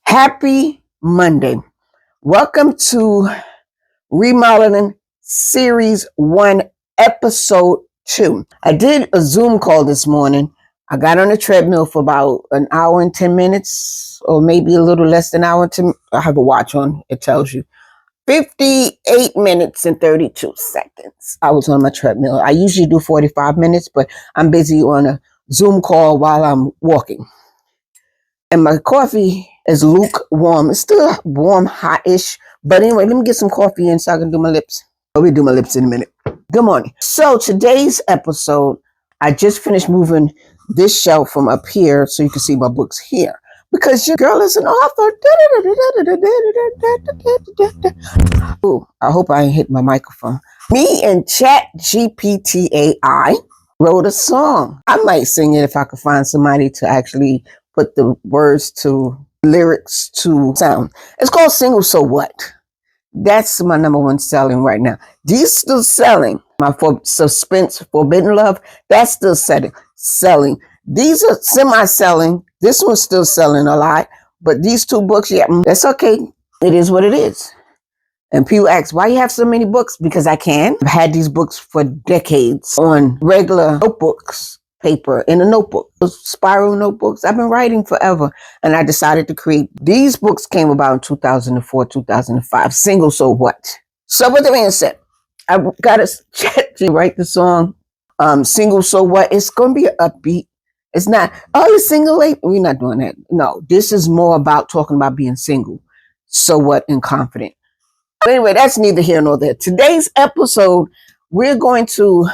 Happy Monday. Welcome to Remodeling Series 1, Episode 2. I did a Zoom call this morning. I got on the treadmill for about an hour and 10 minutes, or maybe a little less than an hour. I have a watch on. It tells you 58 minutes and 32 seconds. I was on my treadmill. I usually do 45 minutes, but I'm busy on a Zoom call while I'm walking. And my coffee is lukewarm. It's still warm, hot-ish. But anyway, let me get some coffee in so I can do my lips. We'll do my lips in a minute. Good morning. So today's episode, I just finished moving this shelf from up here so you can see my books here. Because your girl is an author. Ooh, I hope I ain't hit my microphone. Me and Chat GPT AI wrote a song. I might sing it if I could find somebody to actually put the words to lyrics to sound. It's called Single So What. That's my number one selling right now. These still selling. My Suspense Forbidden Love, that's still selling. These are semi-selling. This one's still selling a lot. But these two books, yeah, that's okay. It is what it is. And people ask, why you have so many books? Because I can. I've had these books for decades on regular notebooks. Paper in a notebook, those spiral notebooks. I've been writing forever, and I decided to create these books. Came about in 2004, 2005. Single So What? So with that being said, I got a chat to write the song. Single So What? It's going to be an upbeat. It's not, oh, you're single. Wait, we're not doing that. No, this is more about talking about being single. So what? And confident. But anyway, that's neither here nor there. Today's episode, we're going to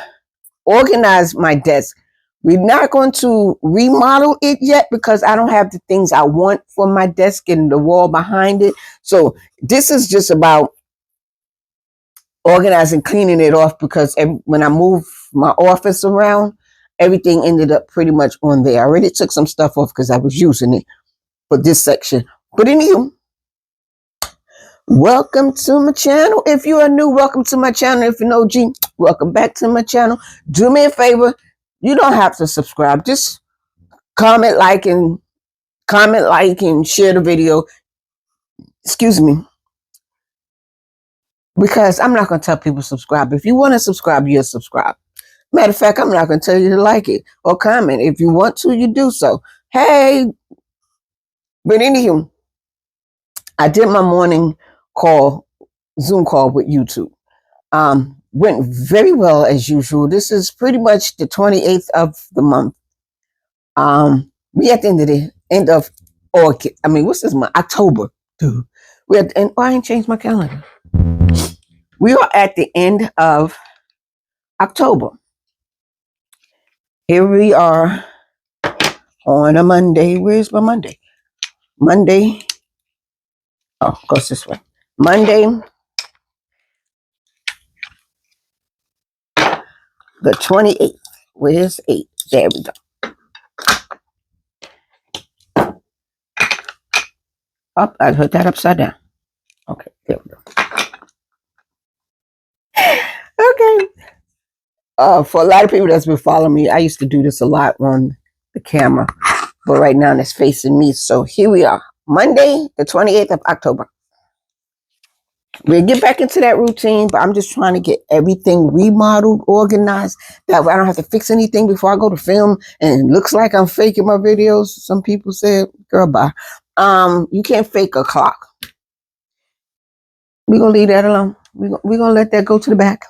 organize my desk. We're not going to remodel it yet because I don't have the things I want for my desk and the wall behind it. So this is just about organizing, cleaning it off, because when I moved my office around, everything ended up pretty much on there. I already took some stuff off because I was using it for this section. But anyway, welcome to my channel. If you are new, welcome to my channel. If you're an OG, welcome back to my channel. Do me a favor. You don't have to subscribe. Just comment, like, and share the video. Excuse me. Because I'm not going to tell people to subscribe. If you want to subscribe, you'll subscribe. Matter of fact, I'm not going to tell you to like it or comment. If you want to, you do so. Hey. But anywho, I did my morning call, Zoom call with YouTube. Went very well as usual. This is pretty much the 28th of the month. We at the end of August. I mean, what's this month? October. Dude. We at the end. Oh, I ain't changed my calendar. We are at the end of October. Here we are on a Monday. Where's my Monday? Monday. Oh, goes this way. Monday, the 28th. Where's 8? There we go. Up, I put that upside down. Okay, there we go. Okay. For a lot of people that's been following me, I used to do this a lot on the camera, but right now it's facing me. So here we are, Monday, the 28th of October. We'll get back into that routine, but I'm just trying to get everything remodeled, organized, that way I don't have to fix anything before I go to film, and it looks like I'm faking my videos. Some people said, girl, bye. You can't fake a clock. We're going to leave that alone. We're going to let that go to the back.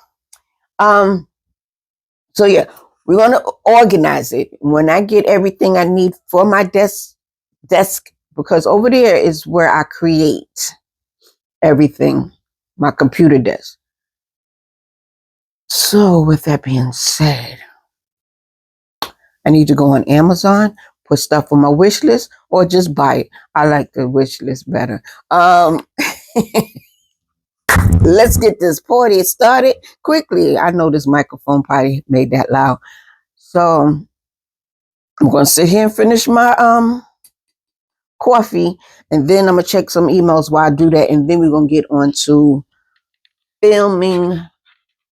So yeah, we're going to organize it. When I get everything I need for my desk, because over there is where I create everything, my computer desk. So with that being said, I need to go on Amazon, put stuff on my wish list, or just buy it. I like the wish list better. Let's get this party started quickly. I know this microphone probably made that loud. So I'm going to sit here and finish my coffee, and then I'm going to check some emails while I do that, and then we're going to get on to filming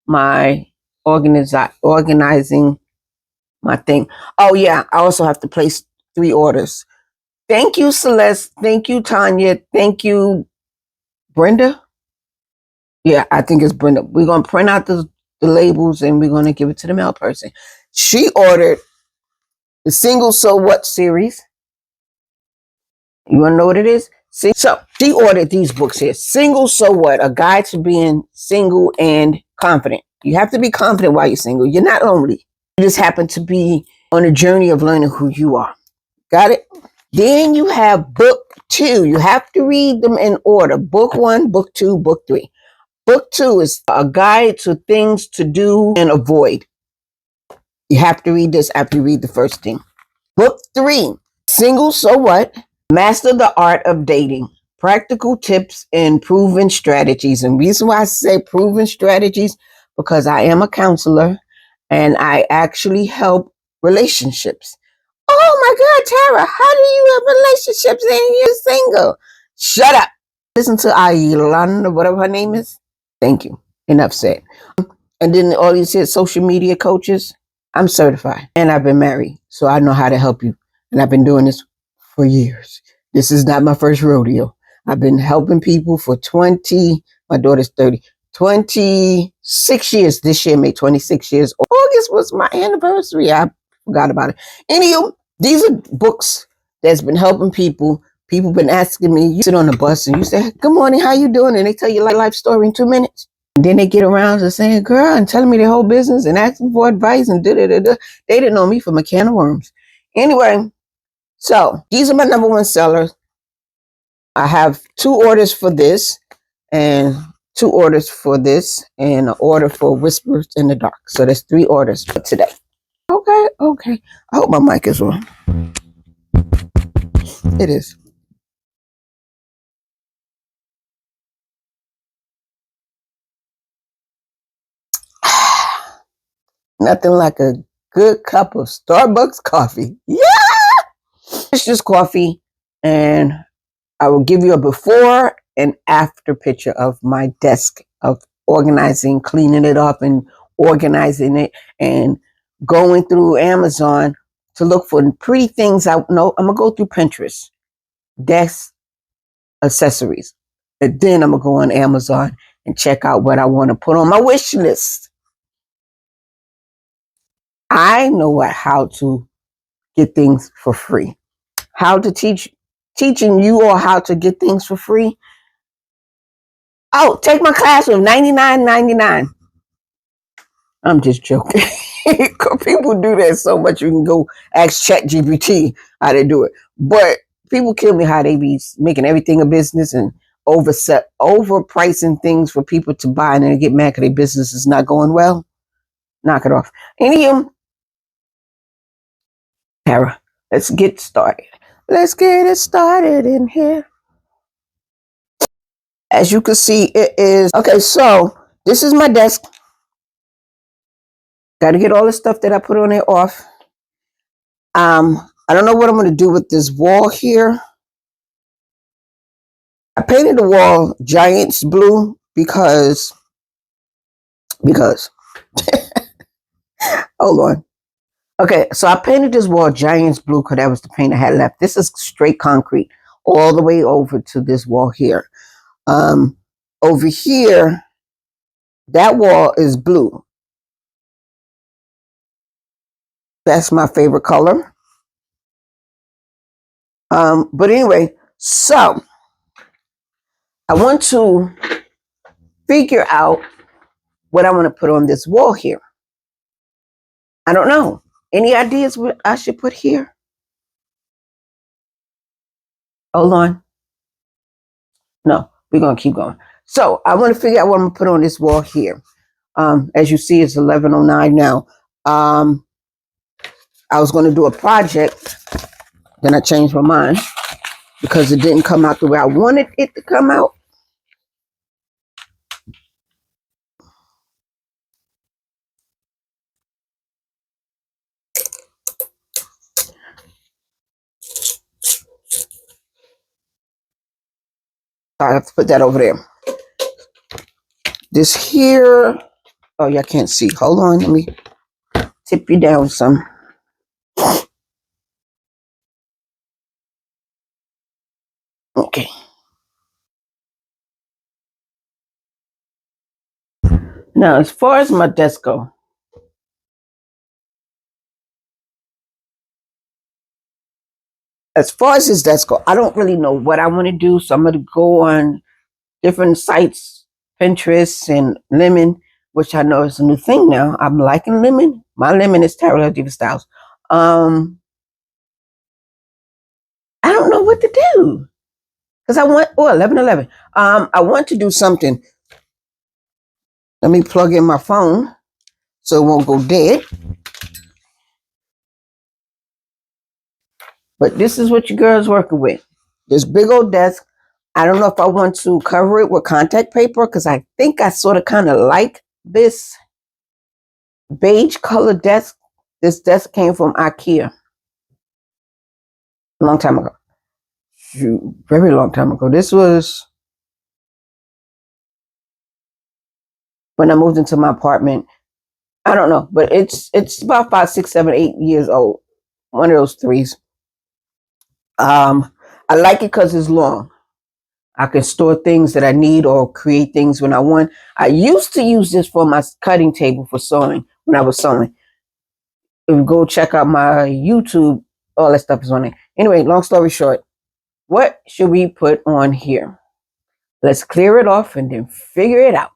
my organizing my thing. Oh yeah, I also have to place 3 orders. Thank you, Celeste. Thank you, Tanya. Thank you, Brenda. Yeah, I think it's Brenda. We're going to print out the labels and we're going to give it to the mail person. She ordered the Single So What series. You want to know what it is? So she ordered these books here. Single So What? A Guide to Being Single and Confident. You have to be confident while you're single. You're not lonely. You just happen to be on a journey of learning who you are. Got it? Then you have book 2. You have to read them in order. Book 1, book 2, book 3. Book 2 is a guide to things to do and avoid. You have to read this after you read the first thing. Book 3, Single So What? Master the Art of Dating. Practical tips and proven strategies. And the reason why I say proven strategies, because I am a counselor and I actually help relationships. Oh my God, Tara, how do you have relationships and you're single? Shut up. Listen to Ailana, whatever her name is. Thank you. Enough said. And then all you said, social media coaches. I'm certified and I've been married, so I know how to help you. And I've been doing this for years. This is not my first rodeo. I've been helping people for my daughter's 30, 26 years. This year made 26 years. August was my anniversary. I forgot about it. Anywho, these are books that's been helping people. People been asking me, you sit on the bus and you say, good morning, how you doing? And they tell you life story in 2 minutes. And then they get around to saying, girl, and telling me their whole business and asking for advice and da-da-da-da. They didn't know me from a can of worms. Anyway, so these are my number 1 sellers. I have 2 orders for this and 2 orders for this and an order for Whispers in the Dark. So there's 3 orders for today. Okay. I hope my mic is on. It is. Nothing like a good cup of Starbucks coffee. Yeah! It's just coffee, and I will give you a before and after picture of my desk of organizing, cleaning it up and organizing it and going through Amazon to look for pretty things. I'm going to go through Pinterest, desk accessories. And then I'm going to go on Amazon and check out what I want to put on my wish list. I know how to get things for free. How to teaching you all how to get things for free. Oh, take my class with $99.99. I'm just joking. People do that so much. You can go ask ChatGPT how they do it. But people kill me how they be making everything a business and overpricing things for people to buy, and then they get mad because their business is not going well. Knock it off. Anywho, Tara, let's get started. Let's get it started in here. As you can see, it is okay. So this is my desk. Got to get all the stuff that I put on there off. I don't know what I'm going to do with this wall here. I painted the wall Giants blue because hold on. Okay, so I painted this wall Giants blue because that was the paint I had left. This is straight concrete all the way over to this wall here. Over here, that wall is blue. That's my favorite color. But anyway, so I want to figure out what I want to put on this wall here. I don't know. Any ideas what I should put here? Hold on. No, we're going to keep going. So I want to figure out what I'm going to put on this wall here. As you see, it's 11:09 now. I was going to do a project. Then I changed my mind because it didn't come out the way I wanted it to come out. I have to put that over there. This here, oh, y'all can't see. Hold on, let me tip you down some. Now, as far as my desk go, this desk go, I don't really know what I want to do. So I'm going to go on different sites, Pinterest and Lemon, which I know is a new thing now. I'm liking Lemon. My Lemon is Tarot Diva Styles. I don't know what to do because I want 11:11. I want to do something. Let me plug in my phone so it won't go dead. But this is what your girl's working with. This big old desk. I don't know if I want to cover it with contact paper because I think I sort of kind of like this beige color desk. This desk came from IKEA a long time ago. Shoot, very long time ago. This was when I moved into my apartment. I don't know, but it's about 5, 6, 7, 8 years old. One of those threes. I like it because it's long. I can store things that I need or create things when I want. I used to use this for my cutting table for sewing when I was sewing. If you go check out my YouTube, all that stuff is on there. Anyway, long story short, what should we put on here? Let's clear it off and then figure it out.